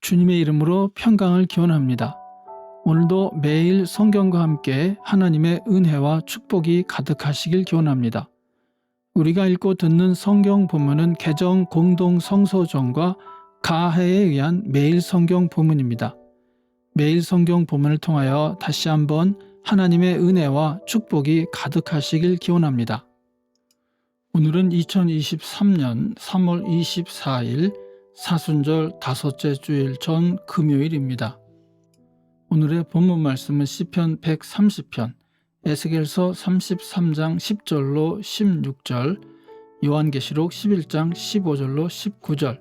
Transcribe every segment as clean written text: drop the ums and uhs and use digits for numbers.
주님의 이름으로 평강을 기원합니다. 오늘도 매일 성경과 함께 하나님의 은혜와 축복이 가득하시길 기원합니다. 우리가 읽고 듣는 성경 본문은 개정 공동 성서전과 가해에 의한 매일 성경 본문입니다. 매일 성경 본문을 통하여 다시 한번 하나님의 은혜와 축복이 가득하시길 기원합니다. 오늘은 2023년 3월 24일 사순절 다섯째 주일 전 금요일입니다. 오늘의 본문 말씀은 시편 130편, 에스겔서 33장 10절로 16절, 요한계시록 11장 15절로 19절,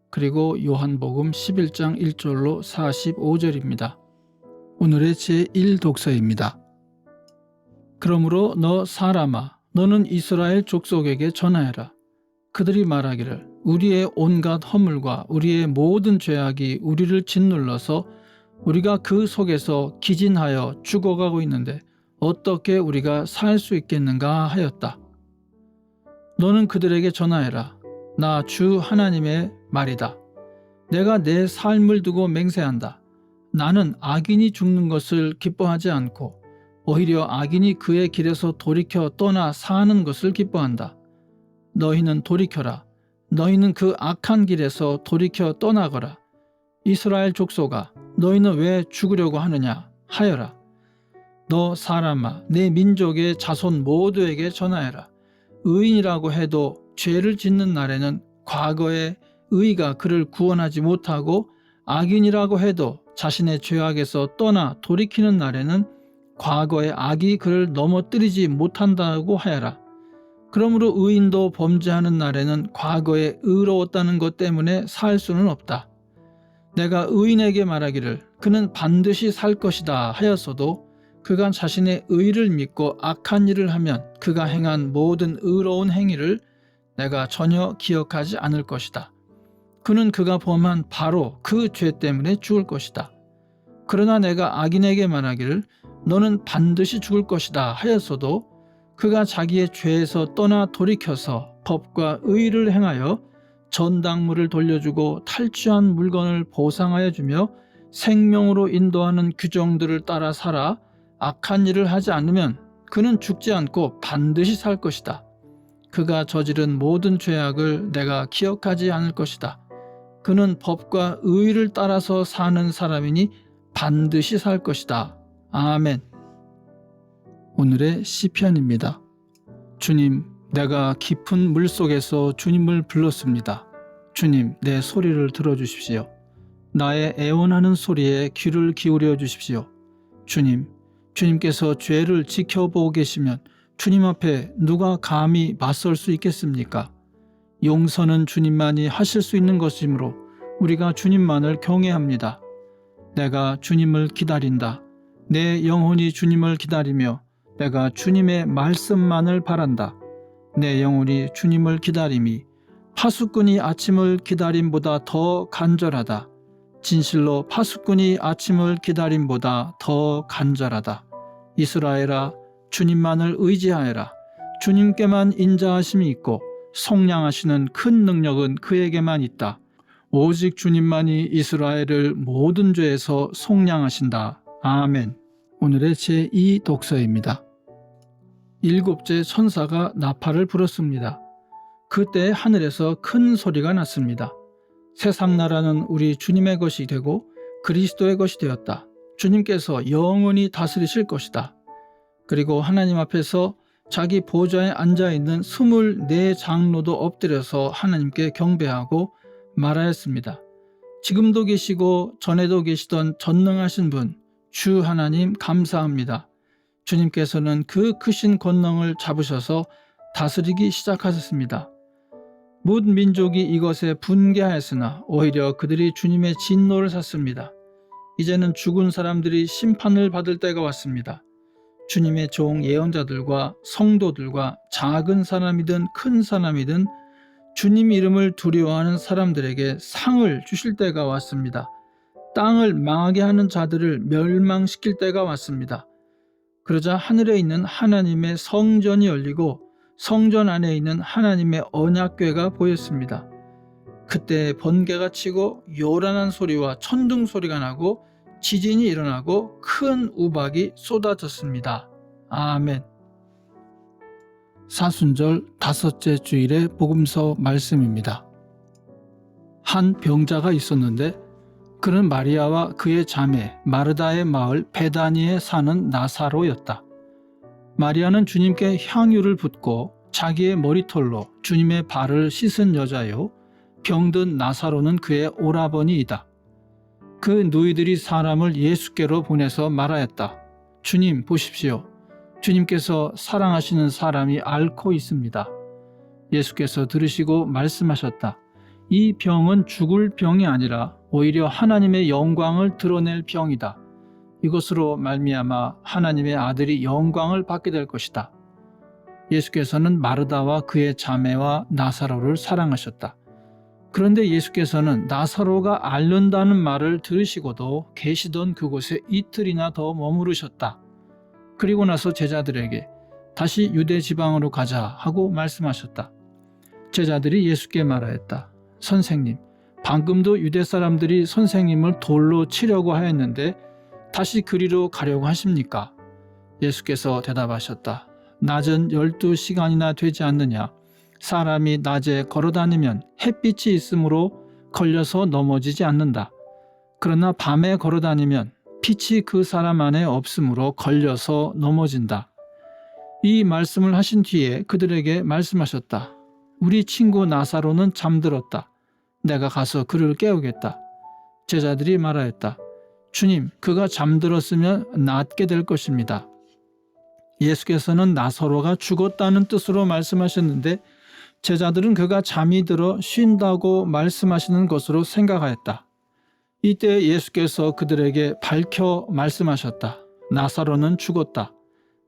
그리고 요한복음 11장 1절로 45절입니다. 오늘의 제1독서입니다. 그러므로 너 사람아, 너는 이스라엘 족속에게 전하여라. 그들이 말하기를 우리의 온갖 허물과 우리의 모든 죄악이 우리를 짓눌러서 우리가 그 속에서 기진하여 죽어가고 있는데 어떻게 우리가 살 수 있겠는가 하였다. 너는 그들에게 전하여라. 나 주 하나님의 말이다. 내가 내 삶을 두고 맹세한다. 나는 악인이 죽는 것을 기뻐하지 않고 오히려 악인이 그의 길에서 돌이켜 떠나 사는 것을 기뻐한다. 너희는 돌이켜라. 너희는 그 악한 길에서 돌이켜 떠나거라. 이스라엘 족속아, 너희는 왜 죽으려고 하느냐 하여라. 너 사람아, 내 민족의 자손 모두에게 전하여라. 의인이라고 해도 죄를 짓는 날에는 과거의 의가 그를 구원하지 못하고 악인이라고 해도 자신의 죄악에서 떠나 돌이키는 날에는 과거의 악이 그를 넘어뜨리지 못한다고 하여라. 그러므로 의인도 범죄하는 날에는 과거에 의로웠다는 것 때문에 살 수는 없다. 내가 의인에게 말하기를 그는 반드시 살 것이다 하였어도 그가 자신의 의를 믿고 악한 일을 하면 그가 행한 모든 의로운 행위를 내가 전혀 기억하지 않을 것이다. 그는 그가 범한 바로 그 죄 때문에 죽을 것이다. 그러나 내가 악인에게 말하기를 너는 반드시 죽을 것이다 하였어도 그가 자기의 죄에서 떠나 돌이켜서 법과 의를 행하여 전당물을 돌려주고 탈취한 물건을 보상하여 주며 생명으로 인도하는 규정들을 따라 살아 악한 일을 하지 않으면 그는 죽지 않고 반드시 살 것이다. 그가 저지른 모든 죄악을 내가 기억하지 않을 것이다. 그는 법과 의를 따라서 사는 사람이니 반드시 살 것이다. 아멘. 오늘의 시편입니다. 주님, 내가 깊은 물속에서 주님을 불렀습니다. 주님, 내 소리를 들어주십시오. 나의 애원하는 소리에 귀를 기울여 주십시오. 주님, 주님께서 죄를 지켜보고 계시면 주님 앞에 누가 감히 맞설 수 있겠습니까? 용서는 주님만이 하실 수 있는 것이므로 우리가 주님만을 경외합니다. 내가 주님을 기다린다. 내 영혼이 주님을 기다리며 내가 주님의 말씀만을 바란다. 내 영혼이 주님을 기다림이 파수꾼이 아침을 기다림보다 더 간절하다. 진실로 파수꾼이 아침을 기다림보다 더 간절하다. 이스라엘아, 주님만을 의지하여라. 주님께만 인자하심이 있고 속량하시는 큰 능력은 그에게만 있다. 오직 주님만이 이스라엘을 모든 죄에서 속량하신다. 아멘. 오늘의 제2독서입니다. 일곱째 천사가 나팔을 불었습니다. 그때 하늘에서 큰 소리가 났습니다. 세상 나라는 우리 주님의 것이 되고 그리스도의 것이 되었다. 주님께서 영원히 다스리실 것이다. 그리고 하나님 앞에서 자기 보좌에 앉아있는 24장로도 엎드려서 하나님께 경배하고 말하였습니다. 지금도 계시고 전에도 계시던 전능하신 분, 주 하나님 감사합니다. 주님께서는 그 크신 권능을 잡으셔서 다스리기 시작하셨습니다. 모든 민족이 이것에 분개하였으나 오히려 그들이 주님의 진노를 샀습니다. 이제는 죽은 사람들이 심판을 받을 때가 왔습니다. 주님의 종 예언자들과 성도들과 작은 사람이든 큰 사람이든 주님 이름을 두려워하는 사람들에게 상을 주실 때가 왔습니다. 땅을 망하게 하는 자들을 멸망시킬 때가 왔습니다. 그러자 하늘에 있는 하나님의 성전이 열리고 성전 안에 있는 하나님의 언약궤가 보였습니다. 그때 번개가 치고 요란한 소리와 천둥 소리가 나고 지진이 일어나고 큰 우박이 쏟아졌습니다. 아멘. 사순절 5째 주일의 복음서 말씀입니다. 한 병자가 있었는데 그는 마리아와 그의 자매 마르다의 마을 베다니에 사는 나사로였다. 마리아는 주님께 향유를 붓고 자기의 머리털로 주님의 발을 씻은 여자요, 병든 나사로는 그의 오라버니이다. 그 누이들이 사람을 예수께로 보내서 말하였다. 주님 보십시오. 주님께서 사랑하시는 사람이 앓고 있습니다. 예수께서 들으시고 말씀하셨다. 이 병은 죽을 병이 아니라 오히려 하나님의 영광을 드러낼 병이다. 이것으로 말미암아 하나님의 아들이 영광을 받게 될 것이다. 예수께서는 마르다와 그의 자매와 나사로를 사랑하셨다. 그런데 예수께서는 나사로가 앓는다는 말을 들으시고도 계시던 그곳에 이틀이나 더 머무르셨다. 그리고 나서 제자들에게 다시 유대 지방으로 가자 하고 말씀하셨다. 제자들이 예수께 말하였다. 선생님, 방금도 유대 사람들이 선생님을 돌로 치려고 하였는데 다시 그리로 가려고 하십니까? 예수께서 대답하셨다. 낮은 12시간이나 되지 않느냐? 사람이 낮에 걸어다니면 햇빛이 있으므로 걸려서 넘어지지 않는다. 그러나 밤에 걸어다니면 빛이 그 사람 안에 없으므로 걸려서 넘어진다. 이 말씀을 하신 뒤에 그들에게 말씀하셨다. 우리 친구 나사로는 잠들었다. 내가 가서 그를 깨우겠다. 제자들이 말하였다. 주님, 그가 잠들었으면 낫게 될 것입니다. 예수께서는 나사로가 죽었다는 뜻으로 말씀하셨는데 제자들은 그가 잠이 들어 쉰다고 말씀하시는 것으로 생각하였다. 이때 예수께서 그들에게 밝혀 말씀하셨다. 나사로는 죽었다.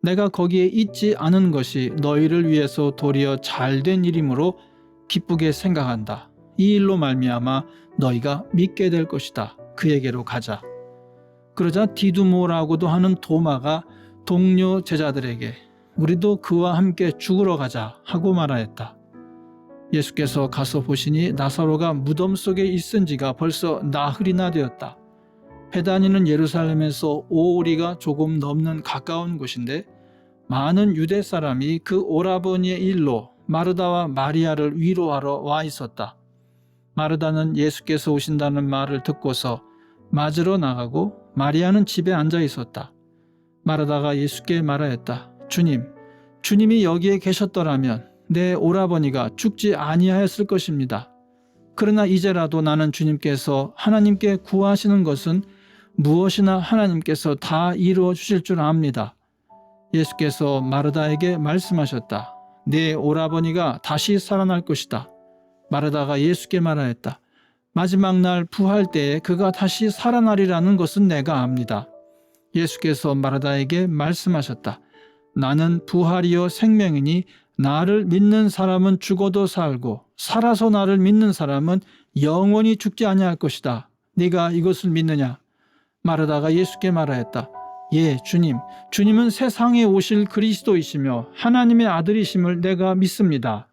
내가 거기에 있지 않은 것이 너희를 위해서 도리어 잘된 일이므로 기쁘게 생각한다. 이 일로 말미암아 너희가 믿게 될 것이다. 그에게로 가자. 그러자 디두모라고도 하는 도마가 동료 제자들에게 우리도 그와 함께 죽으러 가자 하고 말하였다. 예수께서 가서 보시니 나사로가 무덤 속에 있은 지가 벌써 나흘이나 되었다. 베다니는 예루살렘에서 5리가 조금 넘는 가까운 곳인데 많은 유대 사람이 그 오라버니의 일로 마르다와 마리아를 위로하러 와 있었다. 마르다는 예수께서 오신다는 말을 듣고서 맞으러 나가고 마리아는 집에 앉아 있었다. 마르다가 예수께 말하였다. 주님이 여기에 계셨더라면 내 오라버니가 죽지 아니하였을 것입니다. 그러나 이제라도 나는 주님께서 하나님께 구하시는 것은 무엇이나 하나님께서 다 이루어 주실 줄 압니다. 예수께서 마르다에게 말씀하셨다. 내 오라버니가 다시 살아날 것이다. 마르다가 예수께 말하였다. 마지막 날 부활 때에 그가 다시 살아나리라는 것은 내가 압니다. 예수께서 마르다에게 말씀하셨다. 나는 부활이요 생명이니 나를 믿는 사람은 죽어도 살고 살아서 나를 믿는 사람은 영원히 죽지 아니할 것이다. 네가 이것을 믿느냐? 마르다가 예수께 말하였다. 예, 주님은 세상에 오실 그리스도이시며 하나님의 아들이심을 내가 믿습니다.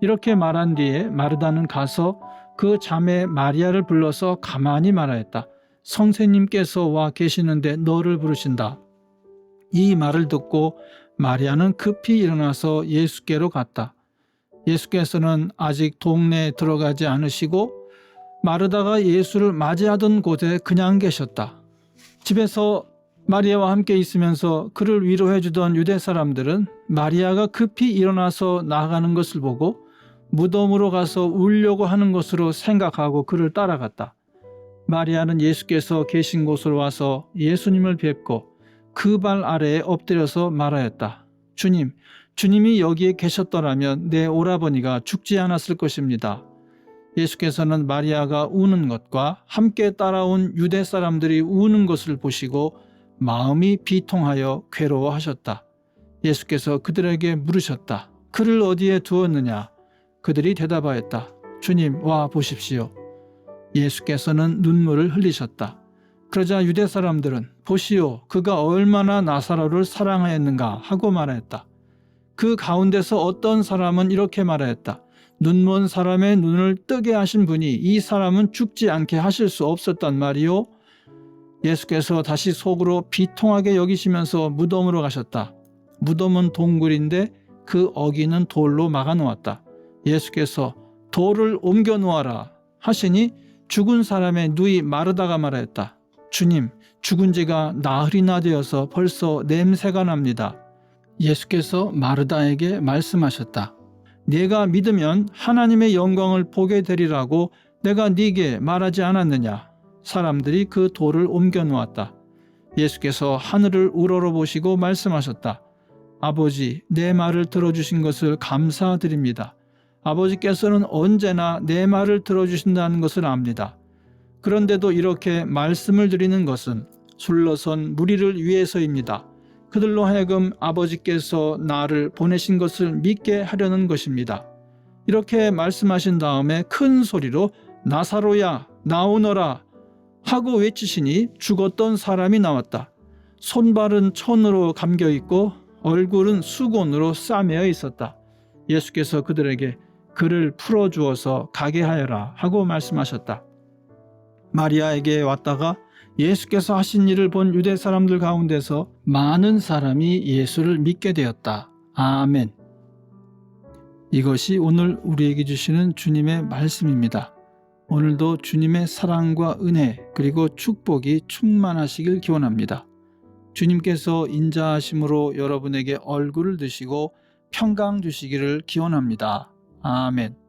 이렇게 말한 뒤에 마르다는 가서 그 자매 마리아를 불러서 가만히 말하였다. 선생님께서 와 계시는데 너를 부르신다. 이 말을 듣고 마리아는 급히 일어나서 예수께로 갔다. 예수께서는 아직 동네에 들어가지 않으시고 마르다가 예수를 맞이하던 곳에 그냥 계셨다. 집에서 마리아와 함께 있으면서 그를 위로해 주던 유대 사람들은 마리아가 급히 일어나서 나가는 것을 보고 무덤으로 가서 울려고 하는 것으로 생각하고 그를 따라갔다. 마리아는 예수께서 계신 곳으로 와서 예수님을 뵙고 그 발 아래에 엎드려서 말하였다. 주님이 여기에 계셨더라면 내 오라버니가 죽지 않았을 것입니다. 예수께서는 마리아가 우는 것과 함께 따라온 유대 사람들이 우는 것을 보시고 마음이 비통하여 괴로워하셨다. 예수께서 그들에게 물으셨다. 그를 어디에 두었느냐? 그들이 대답하였다. 주님, 와 보십시오. 예수께서는 눈물을 흘리셨다. 그러자 유대 사람들은 보시오, 그가 얼마나 나사로를 사랑하였는가 하고 말하였다. 그 가운데서 어떤 사람은 이렇게 말하였다. 눈먼 사람의 눈을 뜨게 하신 분이 이 사람은 죽지 않게 하실 수 없었단 말이요. 예수께서 다시 속으로 비통하게 여기시면서 무덤으로 가셨다. 무덤은 동굴인데 그 어귀는 돌로 막아 놓았다. 예수께서 돌을 옮겨 놓아라 하시니 죽은 사람의 누이 마르다가 말하였다. 주님, 죽은 지가 나흘이나 되어서 벌써 냄새가 납니다. 예수께서 마르다에게 말씀하셨다. 네가 믿으면 하나님의 영광을 보게 되리라고 내가 네게 말하지 않았느냐. 사람들이 그 돌을 옮겨 놓았다. 예수께서 하늘을 우러러보시고 말씀하셨다. 아버지, 내 말을 들어주신 것을 감사드립니다. 아버지께서는 언제나 내 말을 들어주신다는 것을 압니다. 그런데도 이렇게 말씀을 드리는 것은 술러선 무리를 위해서입니다. 그들로 하여금 아버지께서 나를 보내신 것을 믿게 하려는 것입니다. 이렇게 말씀하신 다음에 큰 소리로 나사로야, 나오너라 하고 외치시니 죽었던 사람이 나왔다. 손발은 천으로 감겨 있고 얼굴은 수건으로 싸매어 있었다. 예수께서 그들에게 그를 풀어주어서 가게 하여라 하고 말씀하셨다. 마리아에게 왔다가 예수께서 하신 일을 본 유대 사람들 가운데서 많은 사람이 예수를 믿게 되었다. 아멘. 이것이 오늘 우리에게 주시는 주님의 말씀입니다. 오늘도 주님의 사랑과 은혜 그리고 축복이 충만하시길 기원합니다. 주님께서 인자하심으로 여러분에게 얼굴을 드시고 평강 주시기를 기원합니다. 아멘.